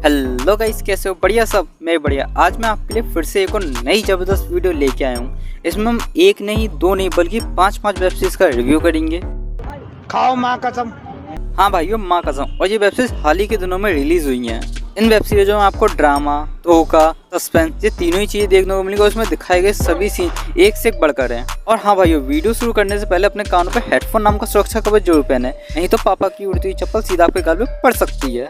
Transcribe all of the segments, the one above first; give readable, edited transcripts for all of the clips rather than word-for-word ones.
Hello guys, कैसे हो? बढ़िया सब। मैं बढ़िया। आज मैं आपके लिए फिर से एक और नई ज़बरदस्त वीडियो लेके आया हूँ। इसमें हम एक नहीं, दो नहीं, बल्कि पांच वेब सीरीज का रिव्यू करेंगे। खाओ माँ कसम। हाँ भाइयों, माँ कसम। और ये वेब सीरीज हाल ही के दिनों में रिलीज हुई हैं। इन वेब सीरीजों में आपको ड्रामा, धोखा, सस्पेंस, ये तीनों ही चीजें देखने को मिलेंगी। और उसमें दिखाए गए सभी सीन एक से एक बढ़कर हैं। और हाँ भाइयों, वीडियो शुरू करने से पहले अपने कानों पर हेडफोन नाम का सुरक्षा कवच जरूर पहने, नहीं तो पापा की उड़ती हुई चप्पल सीधा आपके गाल पे पड़ सकती है।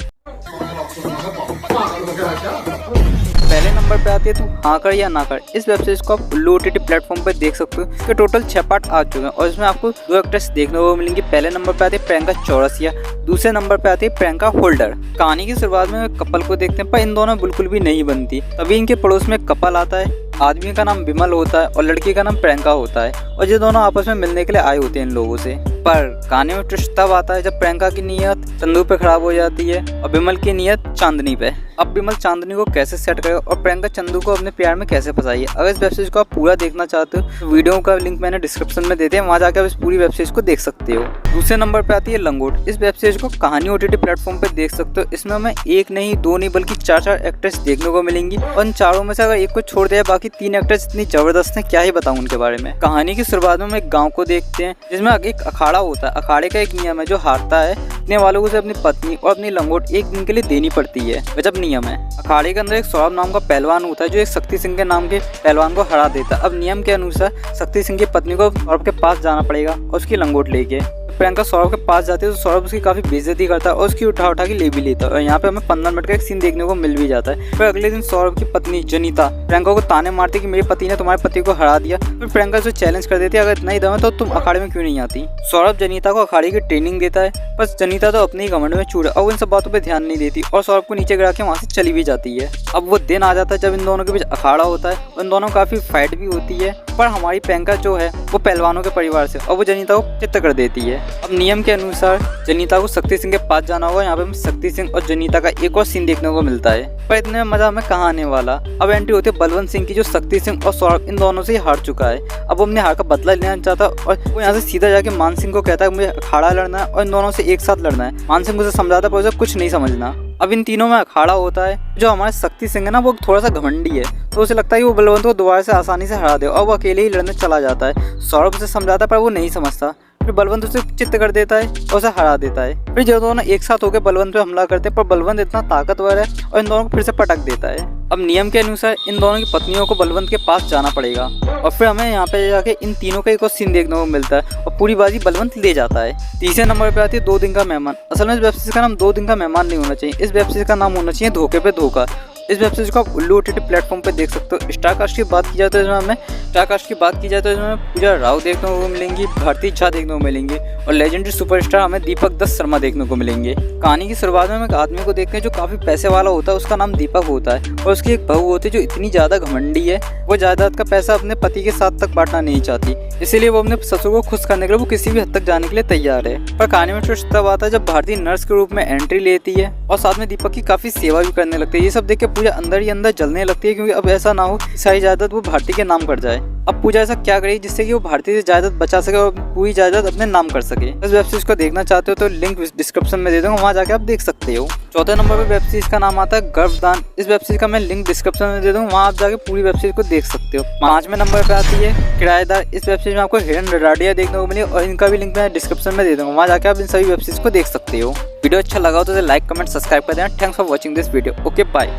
पहले नंबर पे आती है तू हाँ कर या ना कर। इस वेब सीरीज को आप उल्लू OTT प्लेटफॉर्म पर देख सकते हो। इसके टोटल 6 पार्ट आ चुके हैं और इसमें आपको 2 एक्ट्रेस देखने को मिलेंगी। पहले नंबर पे आती है प्रियंका चौरसिया, दूसरे नंबर पे आती है प्रियंका होल्डर। कहानी की शुरुआत में कपल को देखते हैं, पर इन दोनों बिल्कुल भी नहीं बनती। तभी इनके पड़ोस में कपल आता है। आदमी का नाम विमल होता है और लड़की का नाम प्रियंका होता है, और ये दोनों आपस में मिलने के लिए आए होते हैं इन लोगों से। पर कहानी में ट्विस्ट तब आता है जब प्रियंका की नीयत चंदू पे खराब हो जाती है और विमल की नीयत चांदनी पे। अब विमल चांदनी को कैसे सेट करेगा और प्रियंका चंदू को अपने प्यार में कैसे फंसाई है। अगर इस वेब सीरीज को आप पूरा देखना चाहते हो तो वीडियो का लिंक मैंने डिस्क्रिप्शन में दे दिया, वहाँ जाकर आप इस पूरी वेब सीरीज को देख सकते हो। दूसरे नंबर पे आती है लंगोट। इस वेब सीरीज को कहानी OTT प्लेटफॉर्म पे देख सकते हो। इसमें हमें एक नहीं, दो नहीं, बल्कि 4 एक्ट्रेस देखने को मिलेंगी। और इन चारों में से अगर एक को छोड़ दिया, बाकी 3 एक्ट्रेस इतनी जबरदस्त है, क्या ही बताऊं उनके बारे में। कहानी की शुरुआत में हम एक गाँव को देखते हैं जिसमें एक अखाड़ा होता है। अखाड़े का एक नियम है, जो हारता है जीतने वालों को अपनी पत्नी और अपनी लंगोट एक दिन के लिए देनी पड़ती है। गजब नियम है। अखाड़े के अंदर एक सौरभ नाम का पहलवान होता है जो एक शक्ति सिंह के नाम के पहलवान को हरा देता है। अब नियम के अनुसार शक्ति सिंह की पत्नी को सौरभ के पास जाना पड़ेगा और उसकी लंगोट लेके। प्रियंका सौरभ के पास जाती है तो सौरभ उसकी काफी बेइज्जती करता है और उसकी उठा के ले भी लेता है। और यहाँ पे हमें 15 मिनट का एक सीन देखने को मिल भी जाता है। फिर अगले दिन सौरभ की पत्नी जनीता प्रियंका को ताने मारती कि मेरे पति ने तुम्हारे पति को हरा दिया। फिर प्रियंका से चैलेंज कर देती है, अगर इतना ही दम है तो तुम अखाड़े में क्यों नहीं आती। सौरभ जनीता को अखाड़े की ट्रेनिंग देता है, बस जनीता तो अपने ही घमंड में चूर है और इन सब बातों पर ध्यान नहीं देती और सौरभ को नीचे गिरा के वहाँ से चली भी जाती है। अब वो दिन आ जाता है जब इन दोनों के बीच अखाड़ा होता है और इन दोनों काफी फाइट भी होती है। पर हमारी प्रियंका जो है वो पहलवानों के परिवार से, और वो जनीता को चित्त कर देती है। अब नियम के अनुसार जनीता को शक्ति सिंह के पास जाना होगा। यहाँ पे हमें शक्ति सिंह और जनीता का एक और सीन देखने को मिलता है, पर इतने में मजा हमें कहाँ आने वाला। अब एंट्री होती है बलवंत सिंह की, जो शक्ति सिंह और सौरभ इन दोनों से हार चुका है। अब वो अपने हार का बदला लेना चाहता है और वो यहाँ से सीधा जाके मान सिंह को कहता है मुझे अखाड़ा लड़ना है और इन दोनों से एक साथ लड़ना है। मान सिंह उसे समझाता है पर उसे कुछ नहीं समझना। अब इन तीनों में अखाड़ा होता है। जो हमारे शक्ति सिंह है ना, वो थोड़ा सा घमंडी है, तो उसे लगता है कि वो बलवंत को दोबारा से आसानी से हरा दे और वो अकेले ही लड़ने चला जाता है। सौरभ उसे समझाता है पर वो नहीं समझता। फिर बलवंत उसे चित्त कर देता है और उसे हरा देता है। फिर जो दोनों एक साथ होकर बलवंत पे हमला करते हैं, पर बलवंत इतना ताकतवर है और इन दोनों को फिर से पटक देता है। अब नियम के अनुसार इन दोनों की पत्नियों को बलवंत के पास जाना पड़ेगा और फिर हमें यहाँ पे जाके इन तीनों का एक और सीन देखने को मिलता है और पूरी बाजी बलवंत ले जाता है। तीसरे नंबर पे आती है 2 दिन का मेहमान। असल में इस वेब सीरीज का नाम 2 दिन का मेहमान नहीं होना चाहिए। इस वेब सीरीज का नाम होना चाहिए धोखे पे धोखा। इस वेब सीरीज को आप उल्लू OTT प्लेटफॉर्म पे देख सकते हो। स्टारकास्ट की बात की जाए तो इसमें पूजा राव देखने को मिलेंगी, भारती झा देखने को मिलेंगी और लेजेंडरी सुपरस्टार हमें दीपक दत्त शर्मा देखने को मिलेंगे। कहानी की शुरुआत में हम एक आदमी को देखते हैं जो काफी पैसे वाला होता है। उसका नाम दीपक होता है और उसकी एक बहू होती है जो इतनी ज्यादा घमंडी है, वो जायदाद का पैसा अपने पति के साथ तक बांटना नहीं चाहती। इसीलिए वो अपने ससुर को खुश करने के लिए वो किसी भी हद तक जाने के लिए तैयार है। पर कहानी में ट्विस्ट तब आता है जब भारती नर्स के रूप में एंट्री लेती है और साथ में दीपक की काफी सेवा भी करने लगती है। ये सब देख के पूजा अंदर ही अंदर जलने लगती है, क्योंकि अब ऐसा ना हो सारी जायदाद वो भारती के नाम कर जाए। अब पूजा ऐसा क्या करेगी जिससे कि वो भारती से जायदाद बचा सके और पूरी जायदाद अपने नाम कर सके। इस वेब सीरीज को देखना चाहते हो तो लिंक डिस्क्रिप्शन में दे दूंगा, वहाँ जाके आप देख सकते हो। चौथे नंबर पे वेब सीरीज का नाम आता है गर्भदान। इस वेब सीरीज का मैं लिंक डिस्क्रिप्शन में दे दूंगा, वहाँ आप जाके पूरी वेब सीरीज को देख सकते हो। 5वें नंबर पे आती है किराएदार। इस वेब सीरीज में आपको हिरन रडाडिया देखने को मिली और इनका भी लिंक मैं डिस्क्रिप्शन में दे दूंगा, वहाँ जाके आप इन सभी वेब सीरीज को देख सकते हो। वीडियो अच्छा लगा हो तो लाइक, कमेंट, सब्सक्राइब कर देना। Thanks for watching this video. Okay, bye.